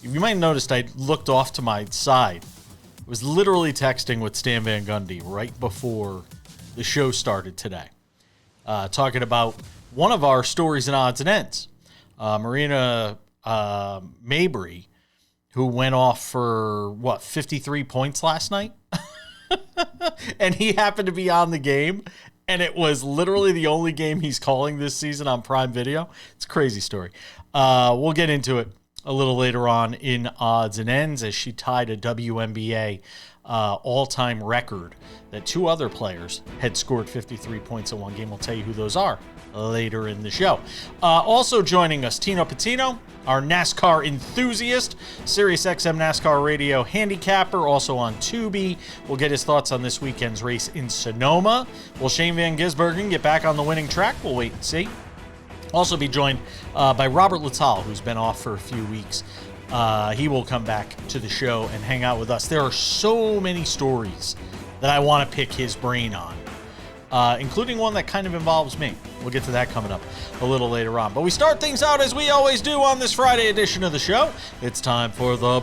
You might have noticed I looked off to my side. I was literally texting with Stan Van Gundy right before the show started today, talking about one of our stories in odds and ends. Marina Mabrey, who went off for, 53 points last night? And he happened to be on the game, and it was literally the only game he's calling this season on Prime Video. It's a crazy story. We'll get into it a little later on in odds and ends as she tied a WNBA all-time record that two other players had scored 53 points in one game. We'll tell you who those are later in the show. Also joining us, Tino Patino, our NASCAR enthusiast, SiriusXM NASCAR radio handicapper, also on Tubi. We'll get his thoughts on this weekend's race in Sonoma. Will Shane Van Gisbergen get back on the winning track? We'll wait and see. Also be joined by Robert Lital, who's been off for a few weeks. He will come back to the show and hang out with us. There are so many stories that I want to pick his brain on, including one that kind of involves me. We'll get to that coming up a little later on. But we start things out as we always do on this Friday edition of the show. It's time for the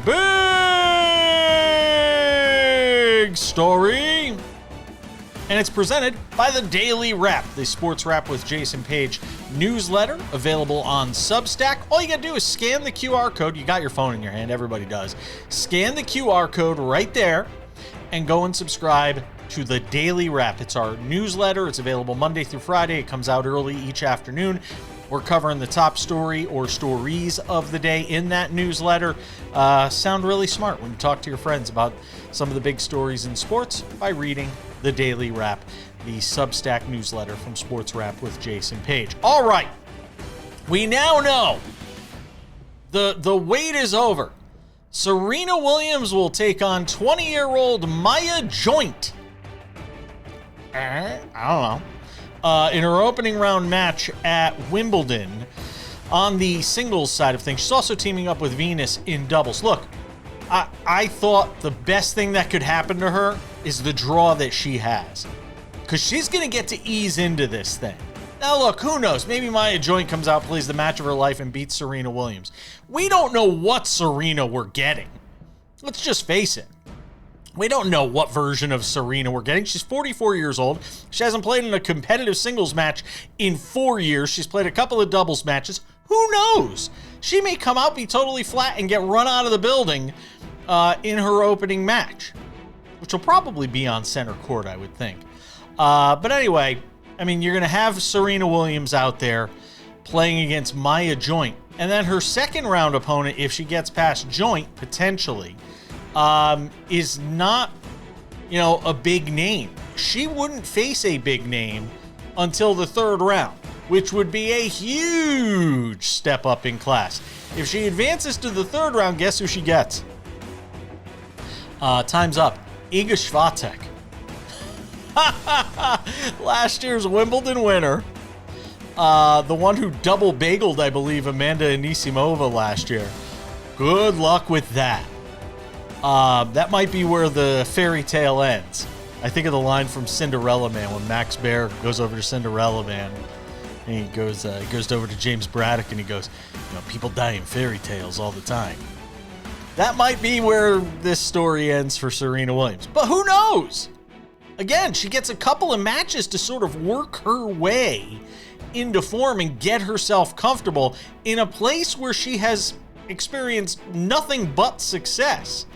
big story. And it's presented by the Daily Wrap, the Sports Wrap with Jason Page newsletter, available on Substack. All you got to do is scan the QR code. You got your phone in your hand. Everybody does. Scan the QR code right there and go and subscribe to the Daily Wrap. It's our newsletter. It's available Monday through Friday. It comes out early each afternoon. We're covering the top story or stories of the day in that newsletter. Sound really smart when you talk to your friends about some of the big stories in sports by reading the Daily Wrap, the Substack newsletter from Sports Wrap with Jason Page. All right, we now know the wait is over. Serena Williams will take on 20-year-old Maya Joint. I don't know. In her opening round match at Wimbledon on the singles side of things. She's also teaming up with Venus in doubles. Look, I thought the best thing that could happen to her is the draw that she has, because she's going to get to ease into this thing. Now, look, who knows? Maybe Maya Joint comes out, plays the match of her life, and beats Serena Williams. We don't know what Serena we're getting. Let's just face it. We don't know what version of Serena we're getting. She's 44 years old. She hasn't played in a competitive singles match in 4 years. She's played a couple of doubles matches. Who knows? She may come out, be totally flat, and get run out of the building in her opening match, which will probably be on center court, I would think. But anyway, I mean, you're going to have Serena Williams out there playing against Maya Joint. And then her second round opponent, if she gets past Joint, potentially, is not, a big name. She wouldn't face a big name until the third round, which would be a huge step up in class. If she advances to the third round, guess who she gets? Time's up. Iga Swiatek. Last year's Wimbledon winner. The one who double bageled, I believe, Amanda Anisimova last year. Good luck with that. That might be where the fairy tale ends. I think of the line from Cinderella Man when Max Baer goes over to Cinderella Man. And he goes over to James Braddock and he goes, people die in fairy tales all the time. That might be where this story ends for Serena Williams. But who knows? Again, she gets a couple of matches to sort of work her way into form and get herself comfortable in a place where she has experienced nothing but success.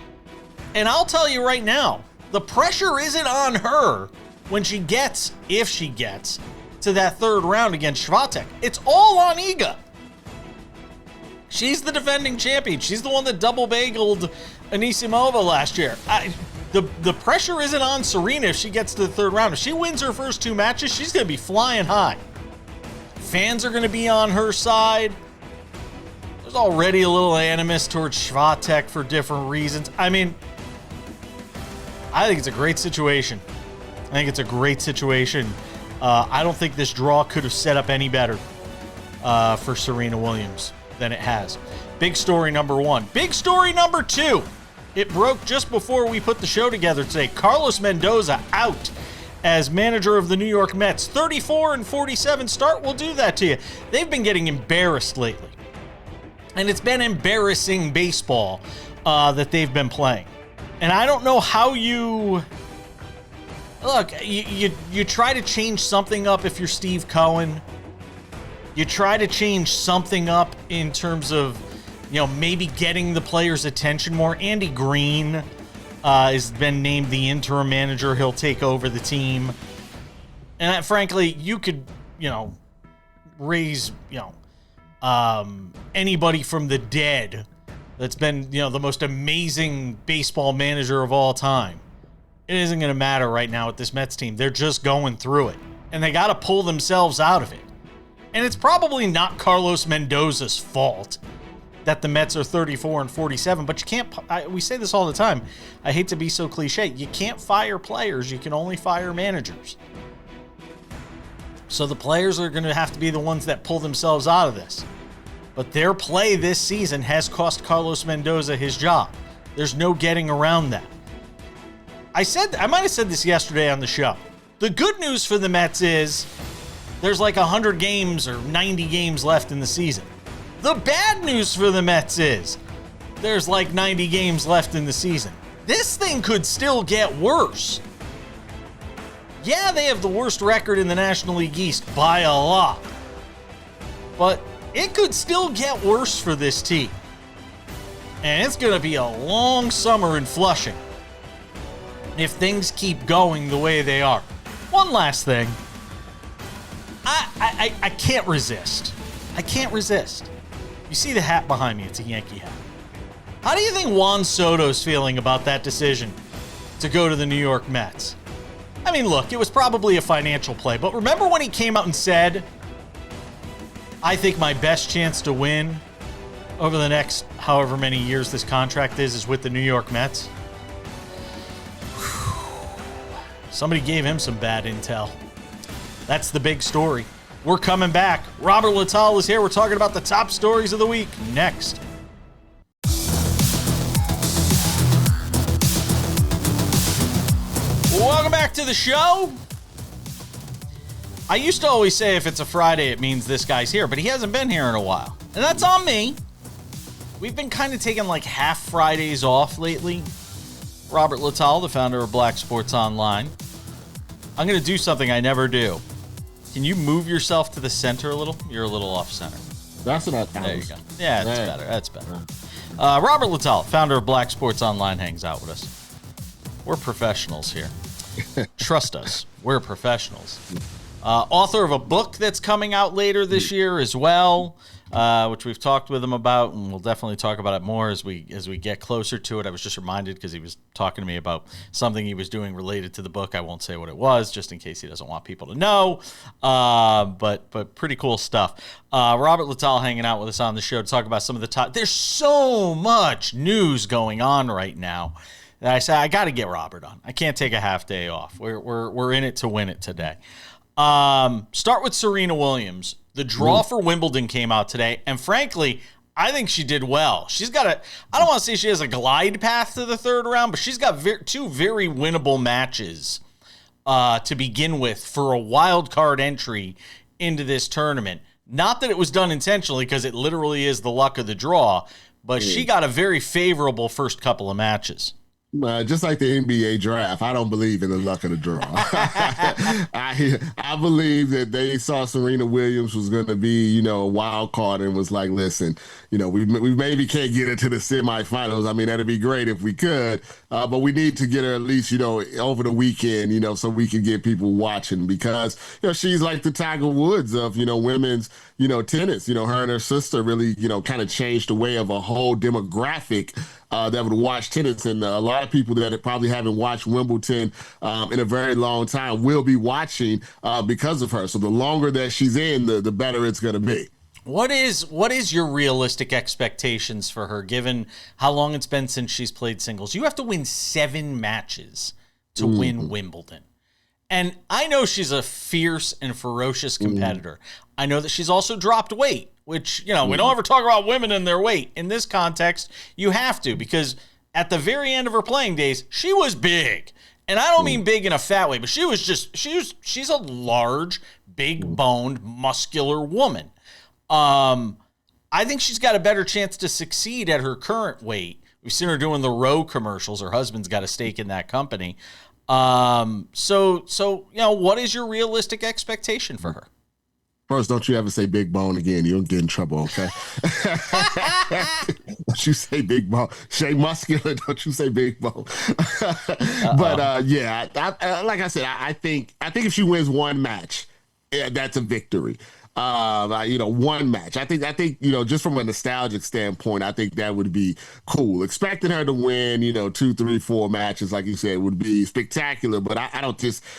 And I'll tell you right now, the pressure isn't on her when she gets, if she gets, to that third round against Swiatek. It's all on Iga. She's the defending champion. She's the one that double bageled Anisimova last year. The pressure isn't on Serena if she gets to the third round. If she wins her first two matches, she's going to be flying high. Fans are going to be on her side. There's already a little animus towards Swiatek for different reasons. I mean, I think it's a great situation. I don't think this draw could have set up any better for Serena Williams than it has. Big story number one. Big story number two. It broke just before we put the show together today. Carlos Mendoza out as manager of the New York Mets. 34-47 start will do that to you. They've been getting embarrassed lately. And it's been embarrassing baseball that they've been playing. And I don't know how you... Look, you try to change something up if you're Steve Cohen. You try to change something up in terms of, maybe getting the players' attention more. Andy Green has been named the interim manager. He'll take over the team. And frankly, you could, raise, anybody from the dead that's been, the most amazing baseball manager of all time. It isn't going to matter right now with this Mets team. They're just going through it. And they got to pull themselves out of it. And it's probably not Carlos Mendoza's fault that the Mets are 34-47, but you can't, we say this all the time. I hate to be so cliche. You can't fire players. You can only fire managers. So the players are going to have to be the ones that pull themselves out of this. But their play this season has cost Carlos Mendoza his job. There's no getting around that. I might have said this yesterday on the show. The good news for the Mets is there's like 100 games or 90 games left in the season. The bad news for the Mets is there's like 90 games left in the season. This thing could still get worse. Yeah, they have the worst record in the National League East by a lot. But it could still get worse for this team. And it's going to be a long summer in Flushing if things keep going the way they are. One last thing. I can't resist. I can't resist. You see the hat behind me? It's a Yankee hat. How do you think Juan Soto's feeling about that decision to go to the New York Mets? I mean, look, it was probably a financial play, but remember when he came out and said, I think my best chance to win over the next however many years this contract is with the New York Mets? Somebody gave him some bad intel. That's the big story. We're coming back. Robert Littal is here. We're talking about the top stories of the week next. Welcome back to the show. I used to always say if it's a Friday, it means this guy's here, but he hasn't been here in a while. And that's on me. We've been kind of taking like half Fridays off lately. Robert Littal, the founder of Black Sports Online. I'm going to do something I never do. Can you move yourself to the center a little? You're a little off center. That's what I thought. There you go. Yeah, that's better. That's better. Robert Littal, founder of Black Sports Online, hangs out with us. We're professionals here. Trust us. We're professionals. Author of a book that's coming out later this year as well, which we've talked with him about, and we'll definitely talk about it more as we get closer to it. I was just reminded because he was talking to me about something he was doing related to the book. I won't say what it was, just in case he doesn't want people to know. But pretty cool stuff. Robert Littal hanging out with us on the show to talk about some of the top. There's so much news going on right now. I said I got to get Robert on. I can't take a half day off. We're in it to win it today. Start with Serena Williams. The draw for Wimbledon came out today, and frankly, I think she did well. She's got I don't want to say she has a glide path to the third round, but she's got two very winnable matches to begin with for a wild card entry into this tournament. Not that it was done intentionally, because it literally is the luck of the draw, but she got a very favorable first couple of matches. Just like the NBA draft, I don't believe in the luck of the draw. I believe that they saw Serena Williams was going to be, a wild card and was like, listen, we maybe can't get into the semifinals. I mean, that'd be great if we could, but we need to get her at least, over the weekend, so we can get people watching, because, she's like the Tiger Woods of, women's, tennis. Her and her sister really, kind of changed the way of a whole demographic that would watch tennis, and a lot of people that probably haven't watched Wimbledon in a very long time will be watching because of her. So the longer that she's in, the better it's going to be. What is your realistic expectations for her, given how long it's been since she's played singles? You have to win 7 matches to win Wimbledon. And I know she's a fierce and ferocious competitor. I know that she's also dropped weight, which, we don't ever talk about women and their weight. In this context, you have to, because at the very end of her playing days, she was big. And I don't mean big in a fat way, but she's a large, big-boned, muscular woman. I think she's got a better chance to succeed at her current weight. We've seen her doing the Roe commercials. Her husband's got a stake in that company. So what is your realistic expectation for her? First, don't you ever say big bone again. You'll get in trouble, okay? Don't you say big bone. Shay Muscular, don't you say big bone. But yeah, like I said, I think if she wins one match, that's a victory. One match. I think, just from a nostalgic standpoint, I think that would be cool. Expecting her to win, 2, 3, 4 matches, like you said, would be spectacular. But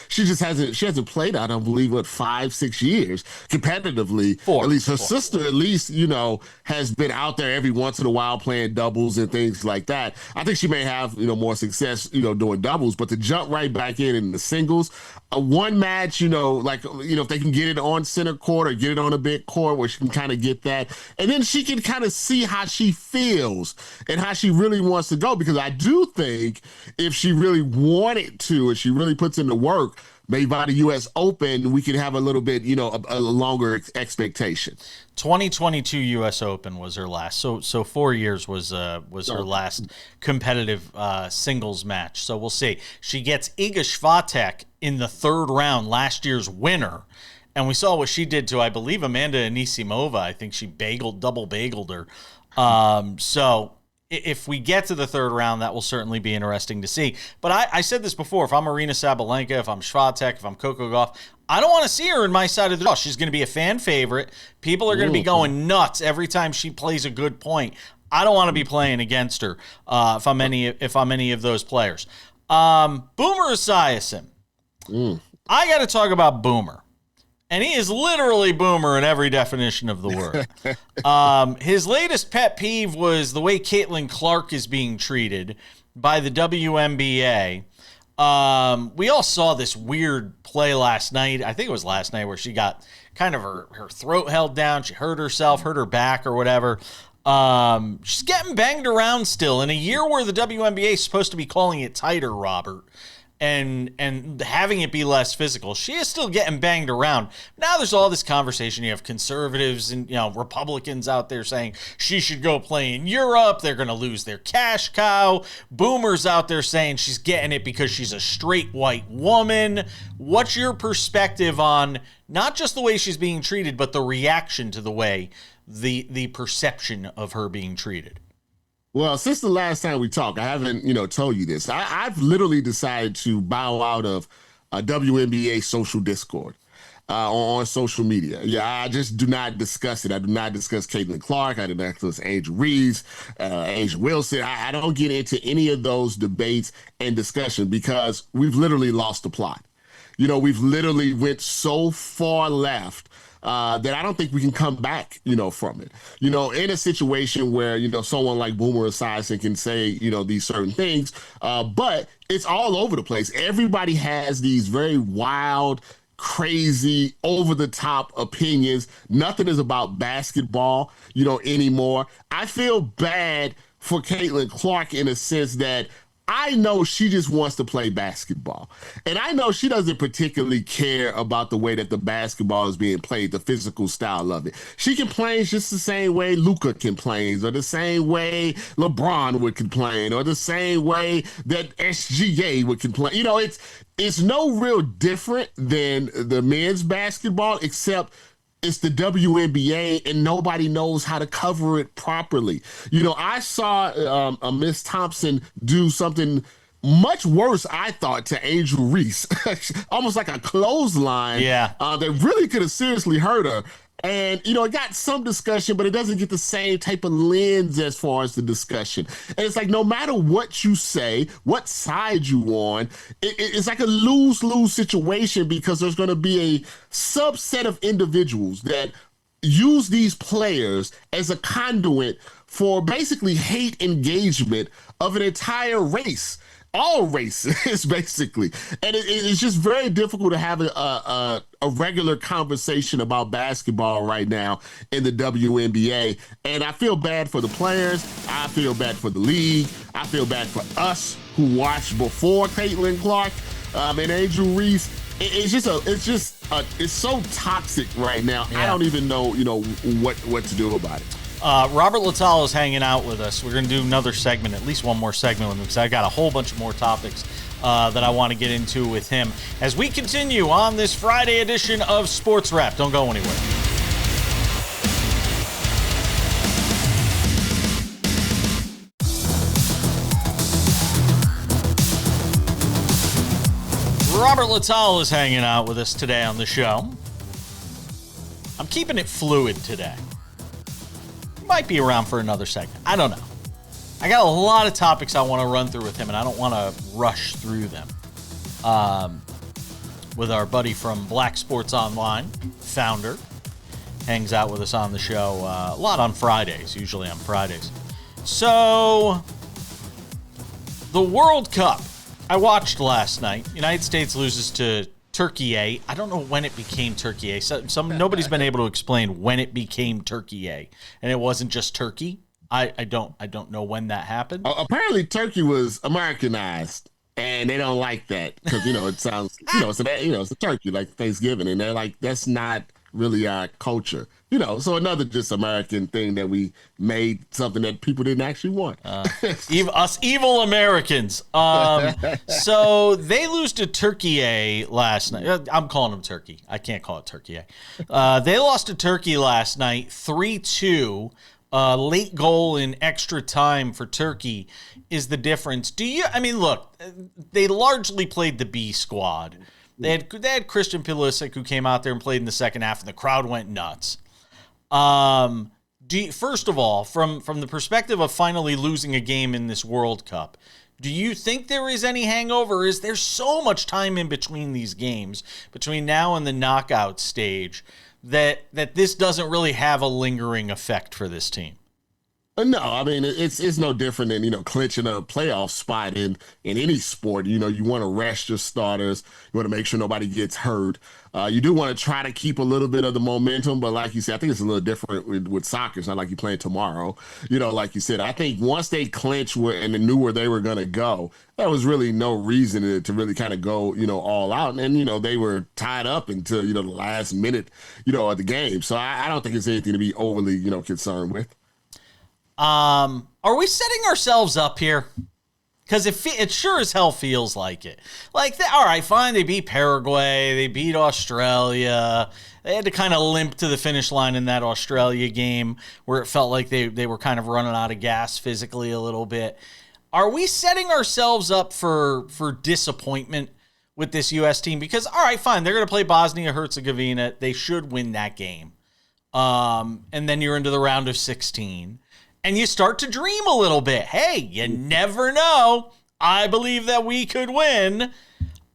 she hasn't played, I don't believe, 5, 6 years competitively. At least her sister, has been out there every once in a while playing doubles and things like that. I think she may have, more success, doing doubles, but to jump right back in the singles, one match, if they can get it on center court or get it on a big court where she can kind of get that, and then she can kind of see how she feels and how she really wants to go, because I do think if she really wanted to and she really puts in the work, maybe by the U.S. Open, we could have a little bit, a longer expectation. 2022 U.S. Open was her last. So 4 years was her last competitive singles match. So we'll see. She gets Iga Swiatek in the third round, last year's winner. And we saw what she did to, I believe, Amanda Anisimova. I think she double bageled her. So if we get to the third round, that will certainly be interesting to see. But I said this before, if I'm Aryna Sabalenka, if I'm Swiatek, if I'm Coco Gauff, I don't want to see her in my side of the draw. She's going to be a fan favorite. People are going to be going nuts every time she plays a good point. I don't want to be playing against her if I'm any of those players. Boomer Esiason. I got to talk about Boomer. And he is literally Boomer in every definition of the word. His latest pet peeve was the way Caitlin Clark is being treated by the WNBA. We all saw this weird play last night. I think it was last night where she got kind of her throat held down. She hurt herself, hurt her back or whatever. She's getting banged around still in a year where the WNBA is supposed to be calling it tighter, Robert, and having it be less physical. She is still getting banged around. Now there's all this conversation. You have conservatives and Republicans out there saying she should go play in Europe. They're going to lose their cash cow. Boomers out there saying she's getting it because she's a straight white woman. What's your perspective on not just the way she's being treated, but the reaction to the way the perception of her being treated? Well, since the last time we talked, I haven't, told you this. I've literally decided to bow out of a WNBA social discord on social media. Yeah, I just do not discuss it. I do not discuss Caitlin Clark. I do not discuss Angel Reese, Angel Wilson. I don't get into any of those debates and discussion because we've literally lost the plot. We've literally went so far left that I don't think we can come back, from it. In a situation where, someone like Boomer Esiason can say, these certain things, but it's all over the place. Everybody has these very wild, crazy, over-the-top opinions. Nothing is about basketball, anymore. I feel bad for Caitlin Clark in a sense that I know she just wants to play basketball. And I know she doesn't particularly care about the way that the basketball is being played, the physical style of it. She complains just the same way Luka complains, or the same way LeBron would complain, or the same way that SGA would complain. It's no real different than the men's basketball, except it's the WNBA and nobody knows how to cover it properly. I saw Miss Thompson do something much worse, I thought, to Angel Reese, almost like a clothesline. Yeah. That really could have seriously hurt her. And, it got some discussion, but it doesn't get the same type of lens as far as the discussion. And it's like, no matter what you say, what side you on, it's like a lose-lose situation, because there's going to be a subset of individuals that use these players as a conduit for basically hate engagement of an entire race. All races, basically. And it's just very difficult to have a regular conversation about basketball right now in the WNBA. And I feel bad for the players. I feel bad for the league. I feel bad for us who watched before Caitlin Clark and Angel Reese. It's so toxic right now. Yeah. I don't even know, what to do about it. Robert Littall is hanging out with us. We're going to do another segment, at least one more segment with him, because I got a whole bunch of more topics that I want to get into with him as we continue on this Friday edition of Sports Wrap. Don't go anywhere. Robert Littall is hanging out with us today on the show. I'm keeping it fluid today. Might be around for another segment. I don't know. I got a lot of topics I want to run through with him, and I don't want to rush through them. With our buddy from Black Sports Online, founder, hangs out with us on the show a lot on Fridays, usually on Fridays. So, the World Cup. I watched last night. United States loses to Turkey A. I don't know when it became Turkey A. Nobody's been able to explain when it became Turkey A, and it wasn't just Turkey. I don't know when that happened. Apparently, Turkey was Americanized, and they don't like that because it sounds it's a turkey like Thanksgiving, and they're like that's not really our culture. So another just American thing that we made something that people didn't actually want. Us evil Americans. So they lose to Turkey A last night. I'm calling them Turkey. I can't call it Turkey A. They lost to Turkey last night, 3-2. Late goal in extra time for Turkey is the difference. Look, they largely played the B squad. They had Christian Pulisic who came out there and played in the second half, and the crowd went nuts. First of all, from the perspective of finally losing a game in this World Cup, do you think there is any hangover? Is there so much time in between these games, between now and the knockout stage, that this doesn't really have a lingering effect for this team? No, it's no different than, clinching a playoff spot in any sport. You want to rest your starters. You want to make sure nobody gets hurt. You do want to try to keep a little bit of the momentum, but like you said, I think it's a little different with soccer. It's not like you're playing tomorrow. Like you said, I think once they clinched and they knew where they were going to go, there was really no reason to really kind of go, all out. And, they were tied up until, the last minute, of the game. So I don't think it's anything to be overly, concerned with. Are we setting ourselves up here? Because it sure as hell feels like it. All right, fine, they beat Paraguay, they beat Australia. They had to kind of limp to the finish line in that Australia game where it felt like they were kind of running out of gas physically a little bit. Are we setting ourselves up for disappointment with this U.S. team? Because, all right, fine, they're going to play Bosnia-Herzegovina. They should win that game. And then you're into the round of 16. And you start to dream a little bit. Hey, you never know. I believe that we could win.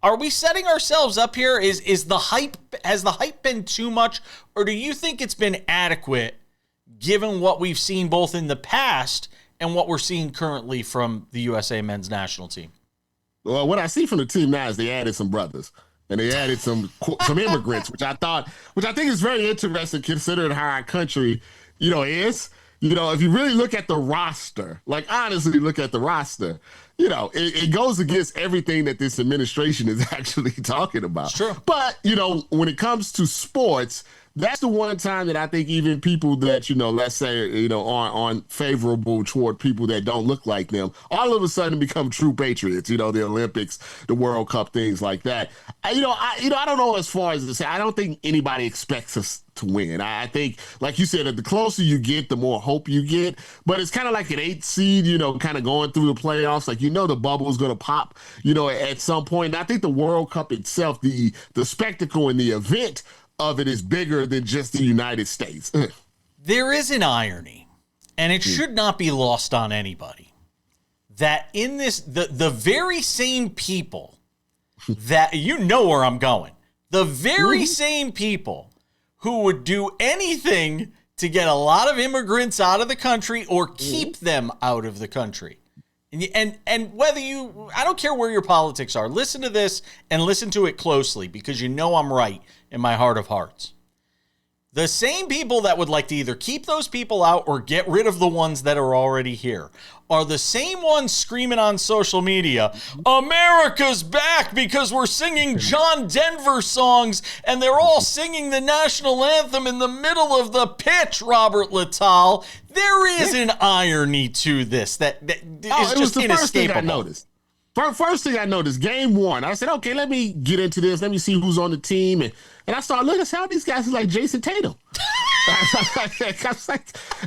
Are we setting ourselves up here? Has the hype been too much? Or do you think it's been adequate given what we've seen both in the past and what we're seeing currently from the USA men's national team? Well, what I see from the team now is they added some brothers. And they added some immigrants, which I think is very interesting considering how our country, is. If you really look at the roster, honestly look at the roster, it goes against everything that this administration is actually talking about. Sure. But, when it comes to sports, that's the one time that I think even people that, let's say, aren't favorable toward people that don't look like them, all of a sudden become true patriots, the Olympics, the World Cup, things like that. I don't know as far as to say, I don't think anybody expects us to win. I think, like you said, the closer you get, the more hope you get. But it's kind of like an 8 seed, kind of going through the playoffs. The bubble is going to pop, at some point. And I think the World Cup itself, the spectacle and the event of it is bigger than just the United States. There is an irony, and it should not be lost on anybody, that in this, the very same people that, where I'm going, the very same people who would do anything to get a lot of immigrants out of the country or keep them out of the country. And whether I don't care where your politics are, listen to this and listen to it closely because I'm right in my heart of hearts. The same people that would like to either keep those people out or get rid of the ones that are already here are the same ones screaming on social media, America's back because we're singing John Denver songs and they're all singing the national anthem in the middle of the pitch, Robert Littal. There is an irony to this that is just inescapable. First thing I noticed. First thing I noticed, game one, I said, okay, let me get into this. Let me see who's on the team. And I started looking at how these guys are like Jason Tatum.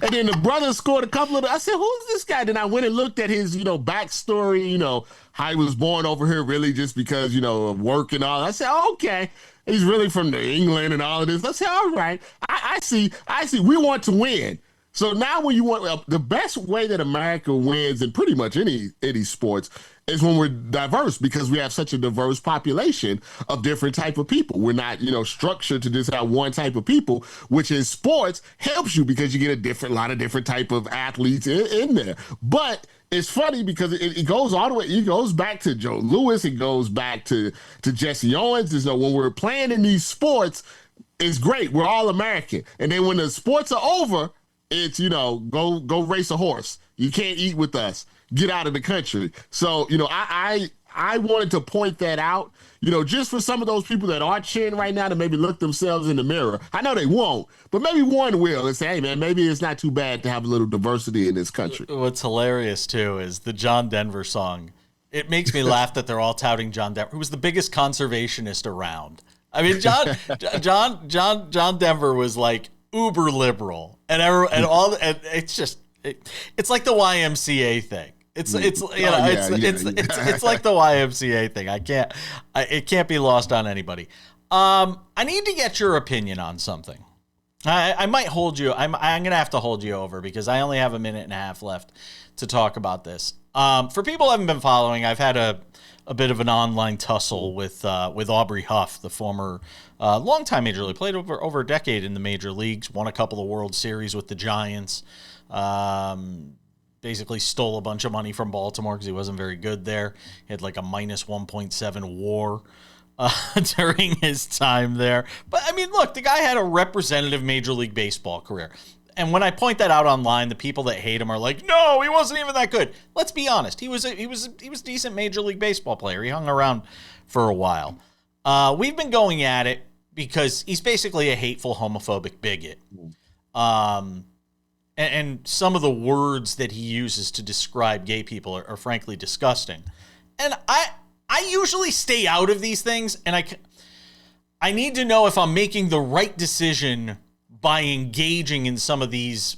And then the brothers scored a couple of, I said, who's this guy? Then I went and looked at his, backstory, how he was born over here really just because, of work and all. I said, oh, okay. He's really from England and all of this. I said, all right. I see. We want to win. So now when you want, the best way that America wins in pretty much any sports is when we're diverse, because we have such a diverse population of different type of people. We're not, structured to just have one type of people, which in sports helps you because you get a lot of different type of athletes in there. But it's funny because it goes all the way. It goes back to Joe Louis. It goes back to Jesse Owens. So when we're playing in these sports, it's great. We're all American. And then when the sports are over, it's, go race a horse. You can't eat with us. Get out of the country. So, I wanted to point that out, just for some of those people that are cheering right now to maybe look themselves in the mirror. I know they won't, but maybe one will and say, hey, man, maybe it's not too bad to have a little diversity in this country. What's hilarious, too, is the John Denver song. It makes me laugh that they're all touting John Denver, who was the biggest conservationist around. I mean, John Denver was like uber liberal, and it's just it's like the YMCA thing. It's like the YMCA thing. It can't be lost on anybody. I need to get your opinion on something. I might hold you. I'm gonna have to hold you over because I only have a minute and a half left to talk about this. For people who haven't been following, I've had a bit of an online tussle with Aubrey Huff, the former longtime major league, played over a decade in the major leagues, won a couple of World Series with the Giants. Basically stole a bunch of money from Baltimore because he wasn't very good there. He had like a minus 1.7 WAR during his time there. But I mean, look, the guy had a representative Major League Baseball career. And when I point that out online, the people that hate him are like, "No, he wasn't even that good." Let's be honest. He was a decent Major League Baseball player. He hung around for a while. We've been going at it because he's basically a hateful, homophobic bigot. And some of the words that he uses to describe gay people are frankly disgusting. And I usually stay out of these things, and I need to know if I'm making the right decision by engaging in some of these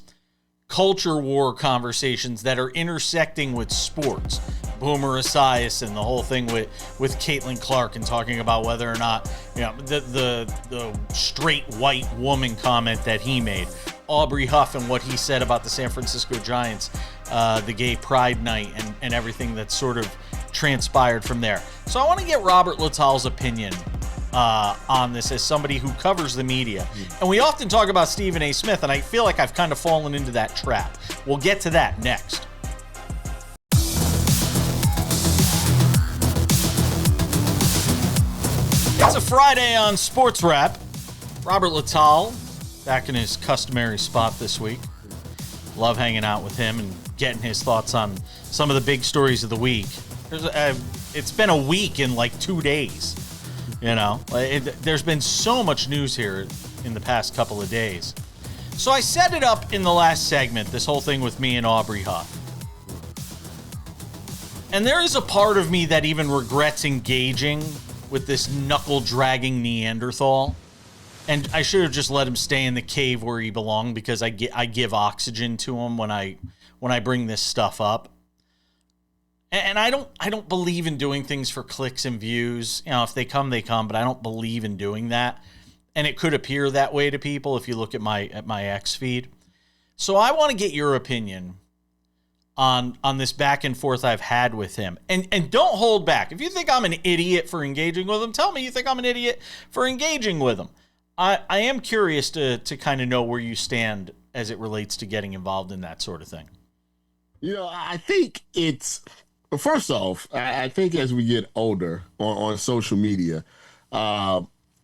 culture war conversations that are intersecting with sports. Boomer Esiason, the whole thing with Caitlin Clark and talking about whether or not, the straight white woman comment that he made. Aubrey Huff and what he said about the San Francisco Giants, the gay pride night and everything that sort of transpired from there. So I want to get Robert Littal's opinion on this as somebody who covers the media. And we often talk about Stephen A. Smith, and I feel like I've kind of fallen into that trap. We'll get to that next. It's a Friday on SportsWrap. Robert Littal back in his customary spot this week. Love hanging out with him and getting his thoughts on some of the big stories of the week. It's been a week in like 2 days. There's been so much news here in the past couple of days. So I set it up in the last segment, this whole thing with me and Aubrey Huff. And there is a part of me that even regrets engaging with this knuckle-dragging Neanderthal. And I should have just let him stay in the cave where he belonged because I give oxygen to him when I bring this stuff up. And I don't believe in doing things for clicks and views. If they come, they come, but I don't believe in doing that. And it could appear that way to people if you look at my X feed. So I want to get your opinion on this back and forth I've had with him. And don't hold back. If you think I'm an idiot for engaging with him, tell me you think I'm an idiot for engaging with him. I am curious to kind of know where you stand as it relates to getting involved in that sort of thing. I think it's, first off, I think as we get older on social media,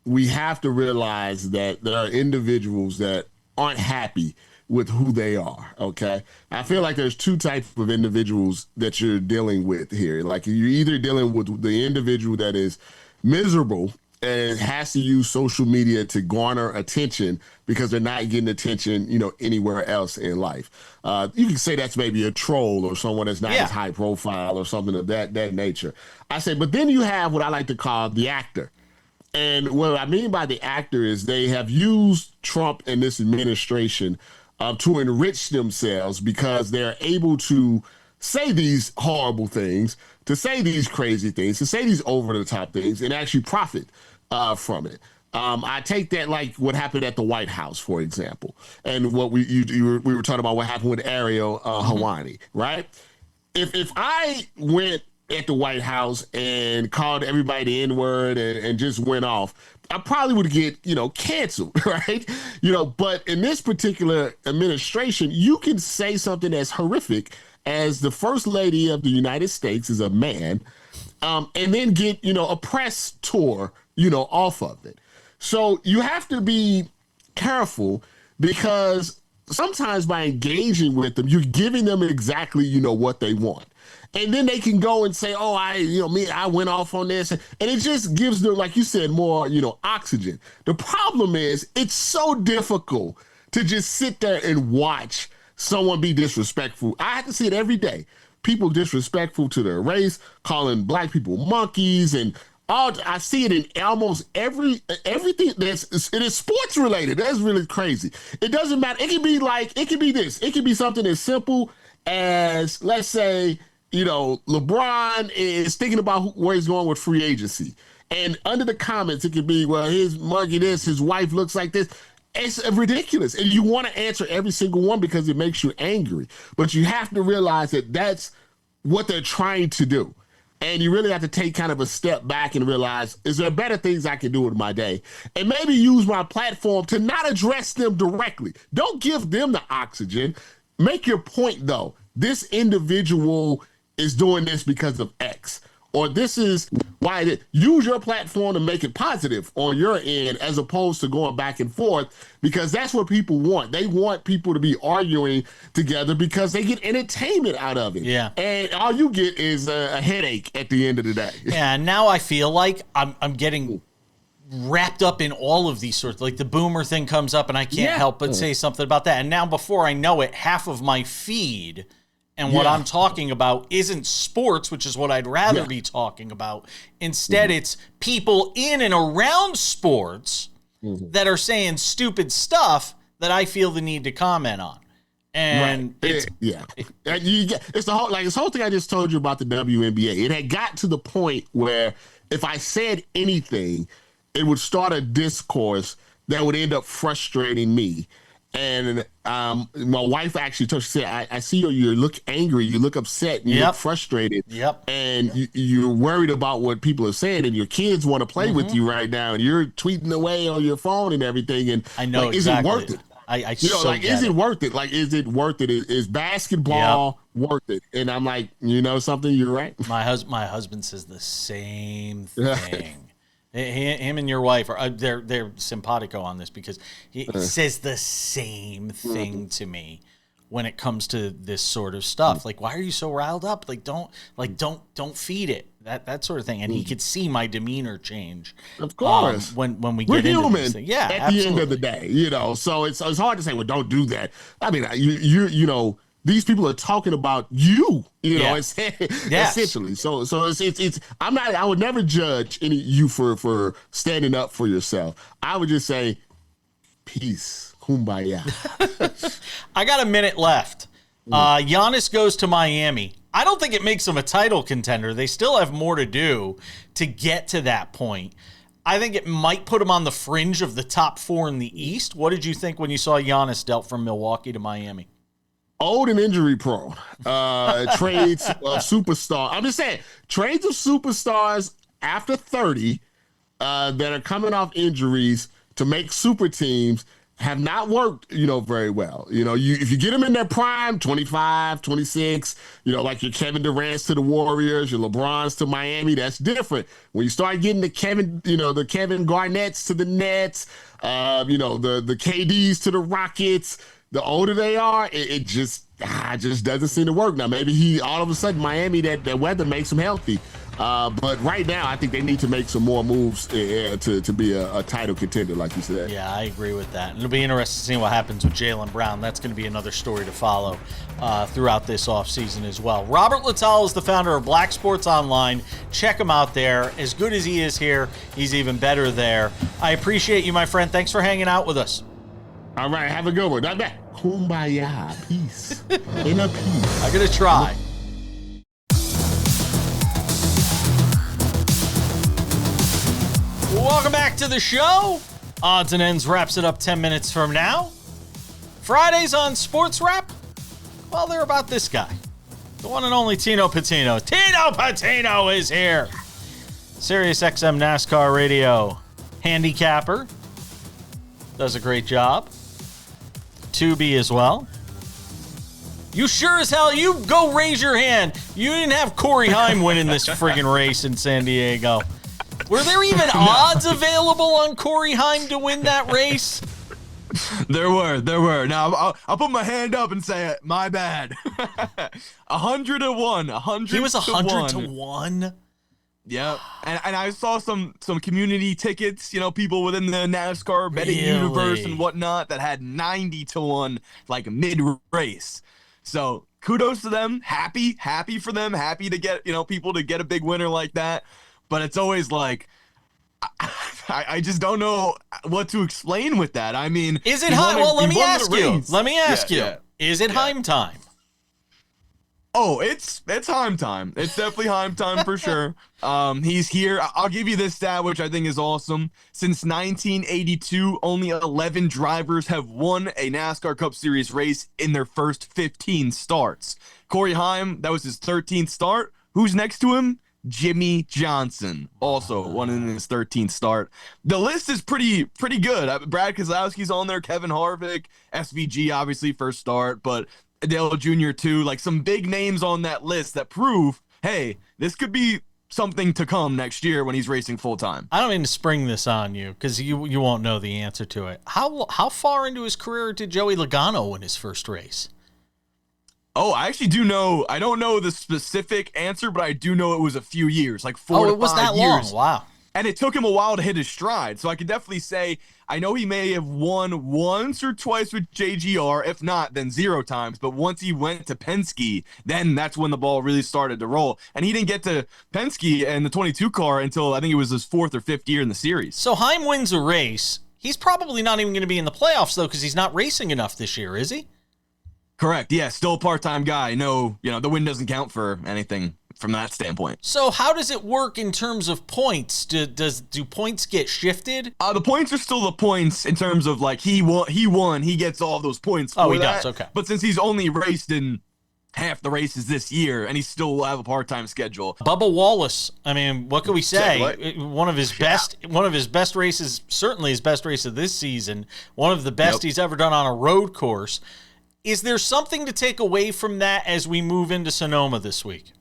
we have to realize that there are individuals that aren't happy with who they are. Okay. I feel like there's two types of individuals that you're dealing with here. Like you're either dealing with the individual that is miserable and has to use social media to garner attention because they're not getting attention, anywhere else in life. You can say that's maybe a troll or someone that's not as high profile or something of that nature. I say, but then you have what I like to call the actor. And what I mean by the actor is they have used Trump and this administration to enrich themselves because they're able to say these horrible things, to say these crazy things, to say these over-the-top things, and actually profit from it. I take that like what happened at the White House, for example, and what we were talking about what happened with Ariel Helwani, right? If I went at the White House and called everybody the N-word and just went off, I probably would get, canceled, right? But in this particular administration, you can say something as horrific as the First Lady of the United States is a man, and then get, a press tour, off of it. So you have to be careful because sometimes by engaging with them, you're giving them exactly, what they want. And then they can go and say, oh, I went off on this. And it just gives them, like you said, more, oxygen. The problem is it's so difficult to just sit there and watch someone be disrespectful. I have to see it every day. People disrespectful to their race, calling black people monkeys, and all. I see it in almost everything it is sports related. That's really crazy. It doesn't matter. It could be this. It could be something as simple as, let's say, LeBron is thinking about where he's going with free agency. And under the comments, it could be, well, his monkey this, his wife looks like this. It's ridiculous. And you want to answer every single one because it makes you angry. But you have to realize that that's what they're trying to do. And you really have to take kind of a step back and realize, is there better things I can do with my day? And maybe use my platform to not address them directly. Don't give them the oxygen. Make your point, though. This individual is doing this because of X, or this is why. Use your platform to make it positive on your end, as opposed to going back and forth, because that's what people want. They want people to be arguing together because they get entertainment out of it. Yeah. And all you get is a headache at the end of the day. Yeah. And now I feel like I'm getting wrapped up in all of these sorts, like the boomer thing comes up and I can't help but say something about that. And now before I know it, half of my feed and what I'm talking about isn't sports, which is what I'd rather be talking about. Instead, it's people in and around sports that are saying stupid stuff that I feel the need to comment on. And it's this whole thing I just told you about the WNBA. It had got to the point where if I said anything, it would start a discourse that would end up frustrating me. And my wife actually told, she said, I see you look angry, you look upset, and you look frustrated. And you're worried about what people are saying, and your kids want to play with you right now, and you're tweeting away on your phone and everything. And I know, is it worth it? Is it worth it? Like, is it worth it? Is basketball worth it? And I'm like, something, you're right. My husband says the same thing. Him and your wife are they're simpatico on this because he says the same thing to me when it comes to this sort of stuff. Like, why are you so riled up? Like, don't feed it. That sort of thing. And he could see my demeanor change. Of course. When we We're get into human this thing. Yeah, at the end of the day, so it's hard to say, well, don't do that. I mean, you these people are talking about you, essentially. So it's I would never judge you for standing up for yourself. I would just say, peace, kumbaya. I got a minute left. Giannis goes to Miami. I don't think it makes him a title contender. They still have more to do to get to that point. I think it might put him on the fringe of the top 4 in the East. What did you think when you saw Giannis dealt from Milwaukee to Miami? Old and injury prone. Trades of superstar. I'm just saying, trades of superstars after 30 that are coming off injuries to make super teams. have not worked, very well. If you get them in their prime, 25, 26, like your Kevin Durant's to the Warriors, your LeBron's to Miami, that's different. When you start getting the Kevin Garnett's to the Nets, the KD's to the Rockets, the older they are, it just doesn't seem to work. Now, maybe all of a sudden, Miami, that weather makes him healthy. But right now, I think they need to make some more moves to be a title contender, like you said. Yeah, I agree with that. And it'll be interesting to see what happens with Jaylen Brown. That's going to be another story to follow throughout this offseason as well. Robert Littal is the founder of Black Sports Online. Check him out there. As good as he is here, he's even better there. I appreciate you, my friend. Thanks for hanging out with us. All right, have a good one. Kumbaya. Peace. Inner peace. I'm going to try. Welcome back to the show. Odds and Ends wraps it up 10 minutes from now. Fridays on SportsWrap, well, they're about this guy. The one and only Tino Patino. Tino Patino is here. SiriusXM NASCAR radio handicapper. Does a great job. Tubi as well. You sure as hell, you go raise your hand. You didn't have Corey Heim winning this friggin' race in San Diego. Were there even odds available on Corey Heim to win that race? There were. Now, I'll put my hand up and say it. My bad. 100 to 1. 100 He was 100 to 1? Yeah. And I saw some community tickets, people within the NASCAR betting universe and whatnot that had 90 to 1, like mid-race. So kudos to them. Happy for them. Happy to get, people to get a big winner like that. But it's always like, I just don't know what to explain with that. I mean, is it Heim? Well, let me ask you. Yeah. Is it Heim time? Oh, it's Heim time. It's definitely Heim time for sure. He's here. I'll give you this stat, which I think is awesome. Since 1982, only 11 drivers have won a NASCAR Cup Series race in their first 15 starts. Corey Heim, that was his 13th start. Who's next to him? Jimmy Johnson, also won in his 13th start. The list is pretty good. Brad Keselowski's on there, Kevin Harvick, SVG obviously first start, but Dale Jr. too. Like some big names on that list that prove, hey, this could be something to come next year when he's racing full time. I don't mean to spring this on you because you won't know the answer to it. How far into his career did Joey Logano win his first race? Oh, I actually do know. I don't know the specific answer, but I do know it was a few years, like 4 to 5 years. Oh, it was that long. Wow. And it took him a while to hit his stride. So I could definitely say, I know he may have won once or twice with JGR. If not, then 0 times. But once he went to Penske, then that's when the ball really started to roll. And he didn't get to Penske and the 22 car until I think it was his 4th or 5th year in the series. So Heim wins a race. He's probably not even going to be in the playoffs, though, because he's not racing enough this year, is he? Correct. Yeah, still a part-time guy. No, the win doesn't count for anything from that standpoint. So how does it work in terms of points? Do points get shifted? The points are still the points in terms of like he won, he gets all those points for he that. does, okay. But since he's only raced in half the races this year and he still will have a part-time schedule. Bubba Wallace, I mean, what can we say? One of his best races, certainly his best race of this season, one of the best he's ever done on a road course. Is there something to take away from that as we move into Sonoma this week?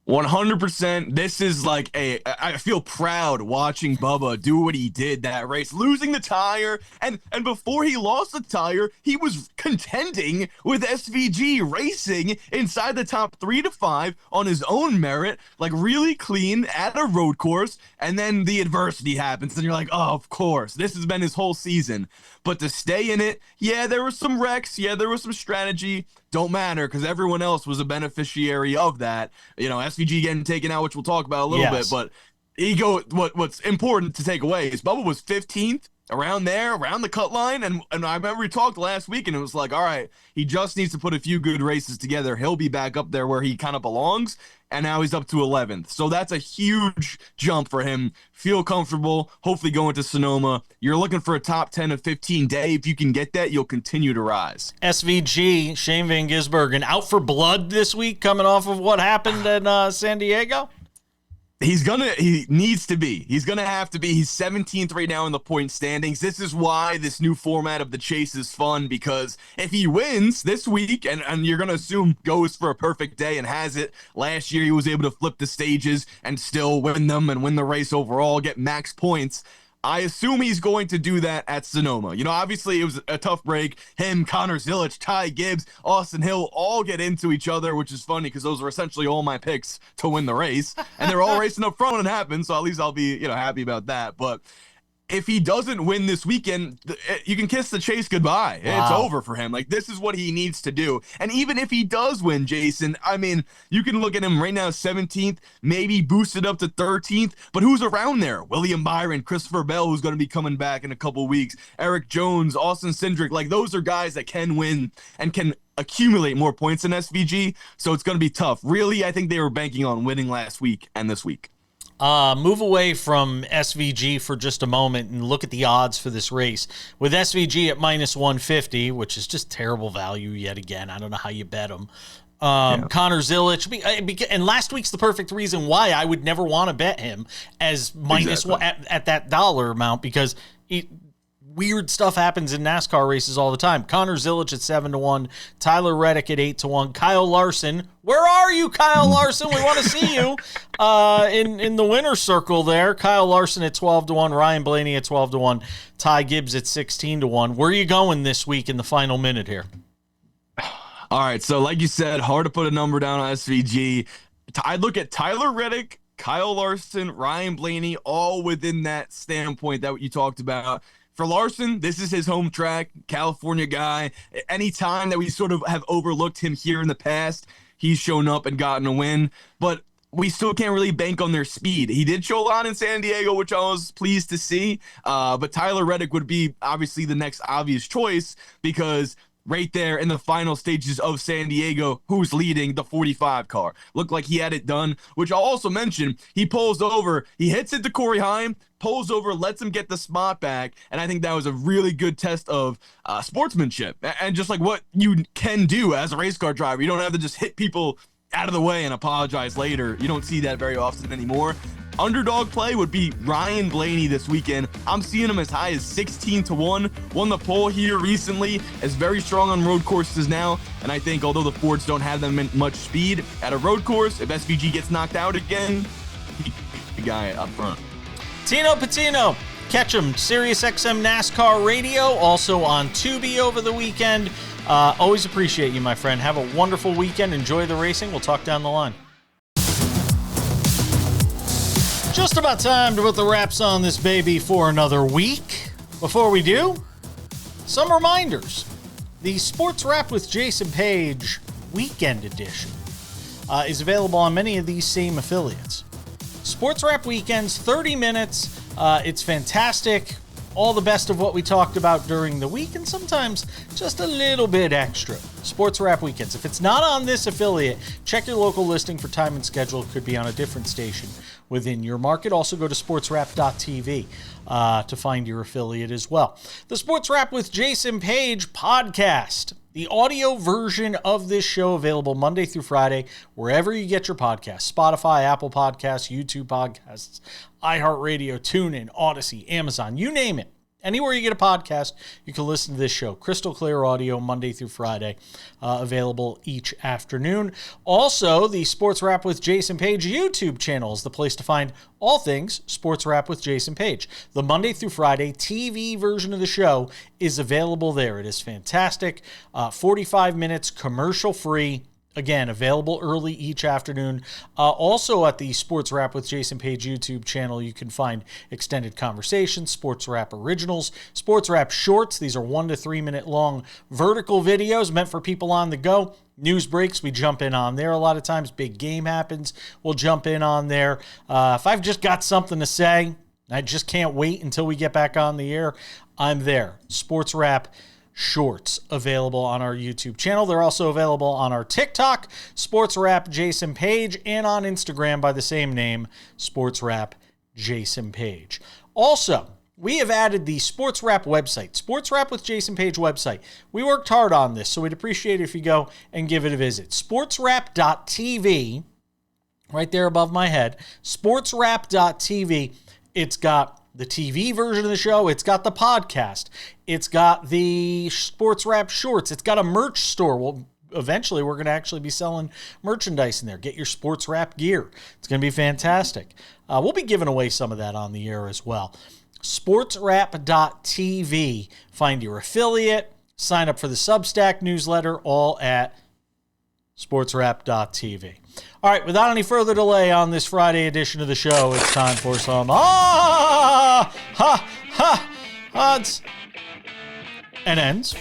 100%. This is like I feel proud watching Bubba do what he did that race, losing the tire. And before he lost the tire, he was contending with SVG, racing inside the top 3 to 5 on his own merit, like really clean at a road course. And then the adversity happens and you're like, oh, of course, this has been his whole season. But to stay in it, yeah, there was some wrecks. Yeah, there was some strategy. Don't matter because everyone else was a beneficiary of that. SVG getting taken out, which we'll talk about a little bit. But what's important to take away is Bubba was 15th around the cut line. And I remember we talked last week and it was like, all right, he just needs to put a few good races together. He'll be back up there where he kind of belongs. And now he's up to 11th. So that's a huge jump for him. Feel comfortable, hopefully going to Sonoma. You're looking for a top 10 of 15 day. If you can get that, you'll continue to rise. SVG, Shane Van Gisbergen, out for blood this week coming off of what happened in San Diego? He needs to be. He's gonna have to be. He's 17th right now in the point standings. This is why this new format of the chase is fun, because if he wins this week, and you're gonna assume goes for a perfect day and has it. Last year he was able to flip the stages and still win them and win the race overall, get max points. I assume he's going to do that at Sonoma. You know, obviously it was a tough break. Him, Connor Zilic, Ty Gibbs, Austin Hill all get into each other, which is funny because those are essentially all my picks to win the race. And they're all racing up front when it happens, so at least I'll be, happy about that. But if he doesn't win this weekend, you can kiss the chase goodbye. Wow. It's over for him. Like, this is what he needs to do. And even if he does win, Jason, I mean, you can look at him right now, 17th, maybe boosted up to 13th, but who's around there? William Byron, Christopher Bell, who's going to be coming back in a couple weeks, Eric Jones, Austin Cindric. Like, those are guys that can win and can accumulate more points in SVG, so it's going to be tough. Really, I think they were banking on winning last week and this week. Move away from SVG for just a moment and look at the odds for this race. With SVG at minus 150, which is just terrible value yet again. I don't know how you bet him. Connor Zilic, and last week's the perfect reason why I would never want to bet him as minus one at that dollar amount, because weird stuff happens in NASCAR races all the time. Connor Zilic at 7-1, Tyler Reddick at 8-1, Kyle Larson. Where are you, Kyle Larson? We want to see you in the winner's circle there. Kyle Larson at 12-1, Ryan Blaney at 12-1, Ty Gibbs at 16-1. Where are you going this week in the final minute here? All right, so like you said, hard to put a number down on SVG. I'd look at Tyler Reddick, Kyle Larson, Ryan Blaney, all within that standpoint that you talked about. For Larson, this is his home track, California guy. Anytime that we sort of have overlooked him here in the past, he's shown up and gotten a win. But we still can't really bank on their speed. He did show a lot in San Diego, which I was pleased to see. But Tyler Reddick would be obviously the next obvious choice, because right there in the final stages of San Diego, who's leading the 45 car? Looked like he had it done, which I'll also mention. He pulls over, he hits it to Corey Heim, pulls over, lets him get the spot back, and I think that was a really good test of sportsmanship and just like what you can do as a race car driver. You don't have to just hit people out of the way and apologize later. You don't see that very often anymore. Underdog play would be Ryan Blaney this weekend. I'm seeing him as high as 16-1. Won the pole here recently, is very strong on road courses now. And I think although the Fords don't have them in much speed at a road course, if SVG gets knocked out again, the guy up front. Tino Patino, catch him, SiriusXM NASCAR Radio, also on Tubi over the weekend. Always appreciate you, my friend. Have a wonderful weekend. Enjoy the racing. We'll talk down the line. Just about time to put the wraps on this baby for another week. Before we do, some reminders. The Sports Wrap with Jason Page Weekend Edition is available on many of these same affiliates. Sports Wrap Weekends, 30 minutes. It's fantastic. All the best of what we talked about during the week, and sometimes just a little bit extra. Sports Wrap Weekends. If it's not on this affiliate, check your local listing for time and schedule. It could be on a different station within your market. Also go to sportswrap.tv to find your affiliate as well. The Sports Wrap with Jason Page podcast. The audio version of this show available Monday through Friday, wherever you get your podcasts. Spotify, Apple Podcasts, YouTube Podcasts, iHeartRadio, TuneIn, Odyssey, Amazon, you name it. Anywhere you get a podcast, you can listen to this show. Crystal clear audio, Monday through Friday, available each afternoon. Also, the Sports Wrap with Jason Page YouTube channel is the place to find all things Sports Wrap with Jason Page. The Monday through Friday TV version of the show is available there. It is fantastic. 45 minutes, commercial-free. Again, available early each afternoon. Also at the Sports Wrap with Jason Page YouTube channel, you can find extended conversations, Sports Wrap Originals, Sports Wrap Shorts. These are 1 to 3 minute long vertical videos meant for people on the go. News breaks, we jump in on there a lot of times. Big game happens, we'll jump in on there. If I've just got something to say, I just can't wait until we get back on the air, I'm there. Sports Wrap Shorts available on our YouTube channel. They're also available on our TikTok, Sports Wrap Jason Page, and on Instagram by the same name, Sports Wrap Jason Page. Also, we have added the Sports Wrap website, Sports Wrap with Jason Page website. We worked hard on this, so we'd appreciate it if you go and give it a visit. SportsWrap.tv. right there above my head, SportsWrap.tv. It's got the TV version of the show. It's got the podcast. It's got the Sports Wrap shorts. It's got a merch store. Well, eventually we're going to actually be selling merchandise in there. Get your Sports Wrap gear. It's going to be fantastic. We'll be giving away some of that on the air as well. SportsWrap.tv. Find your affiliate. Sign up for the Substack newsletter, all at SportsWrap.tv. All right, without any further delay on this Friday edition of the show, it's time for some odds and ends.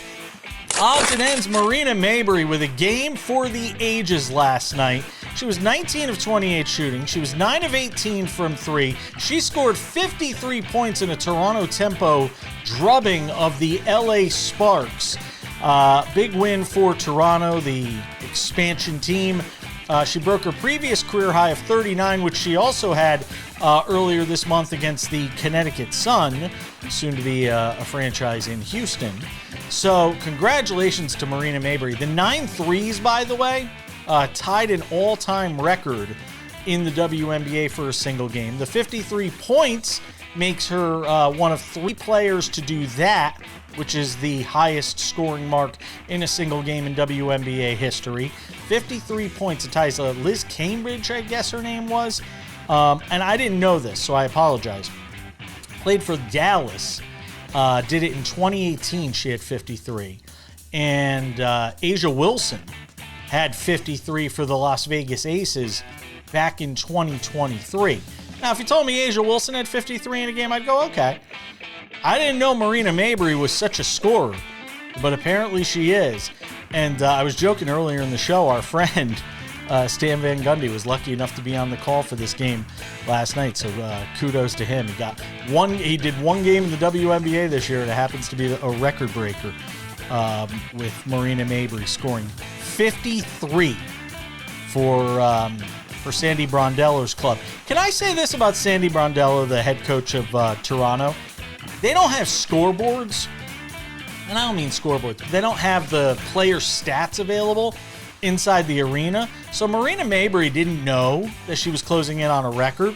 Odds and ends, Marina Mabrey with a game for the ages last night. She was 19 of 28 shooting. She was 9 of 18 from 3. She scored 53 points in a Toronto tempo drubbing of the LA Sparks. Big win for Toronto, the expansion team. She broke her previous career high of 39, which she also had earlier this month against the Connecticut Sun, soon to be a franchise in Houston. So congratulations to Marina Mabrey. The 9 threes, by the way, tied an all-time record in the WNBA for a single game. The 53 points makes her one of 3 players to do that, which is the highest scoring mark in a single game in WNBA history. 53 points. It ties Liz Cambridge, I guess her name was. And I didn't know this, so I apologize. Played for Dallas. Did it in 2018. She had 53. And Asia Wilson had 53 for the Las Vegas Aces back in 2023. Now, if you told me Asia Wilson had 53 in a game, I'd go, okay. I didn't know Marina Mabrey was such a scorer, but apparently she is. And I was joking earlier in the show, our friend Stan Van Gundy was lucky enough to be on the call for this game last night, so kudos to him. He did one game in the WNBA this year, and it happens to be a record breaker with Marina Mabrey scoring 53 for Sandy Brondello's club. Can I say this about Sandy Brondello, the head coach of Toronto? They don't have scoreboards, and I don't mean scoreboards. They don't have the player stats available inside the arena. So Marina Mabrey didn't know that she was closing in on a record,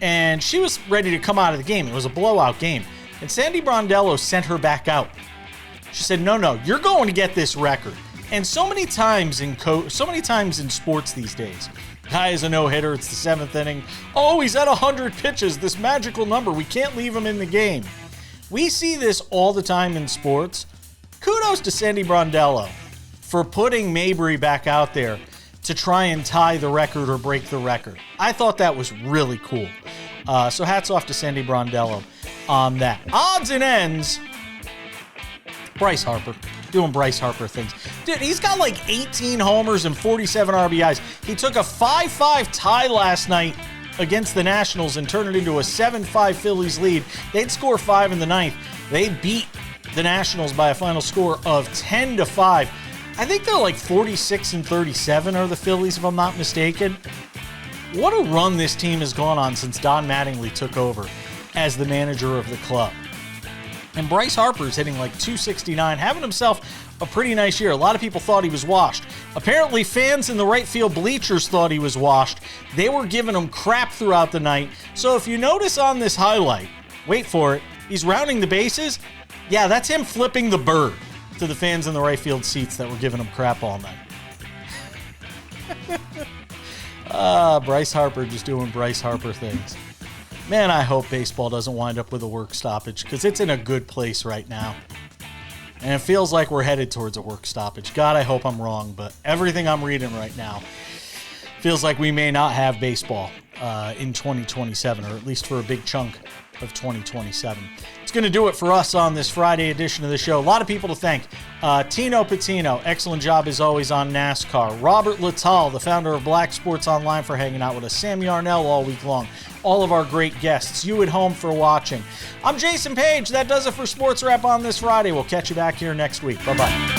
and she was ready to come out of the game. It was a blowout game, and Sandy Brondello sent her back out. She said, no, you're going to get this record. And so many times in sports these days, guy is a no-hitter, it's the 7th inning. Oh, he's at 100 pitches, this magical number. We can't leave him in the game. We see this all the time in sports. Kudos to Sandy Brondello for putting Mabrey back out there to try and tie the record or break the record. I thought that was really cool. So hats off to Sandy Brondello on that. Odds and ends, Bryce Harper. Doing Bryce Harper things. Dude, he's got like 18 homers and 47 RBIs. He took a 5-5 tie last night against the Nationals and turned it into a 7-5 Phillies lead. They'd score 5 in the 9th. They beat the Nationals by a final score of 10-5. I think they're like 46-37 are the Phillies, if I'm not mistaken. What a run this team has gone on since Don Mattingly took over as the manager of the club. And Bryce Harper's hitting like 269, having himself a pretty nice year. A lot of people thought he was washed. Apparently, fans in the right field bleachers thought he was washed. They were giving him crap throughout the night. So if you notice on this highlight, wait for it, he's rounding the bases. Yeah, that's him flipping the bird to the fans in the right field seats that were giving him crap all night. Bryce Harper just doing Bryce Harper things. Man, I hope baseball doesn't wind up with a work stoppage because it's in a good place right now. And it feels like we're headed towards a work stoppage. God, I hope I'm wrong, but everything I'm reading right now feels like we may not have baseball in 2027, or at least for a big chunk of 2027. It's going to do it for us on this Friday edition of the show. A lot of people to thank. Tino Patino, excellent job as always on NASCAR. Robert Lital, the founder of Black Sports Online, for hanging out with us. Sam Yarnell all week long. All of our great guests. You at home for watching. I'm Jason Page. That does it for Sports Wrap on this Friday. We'll catch you back here next week. Bye-bye.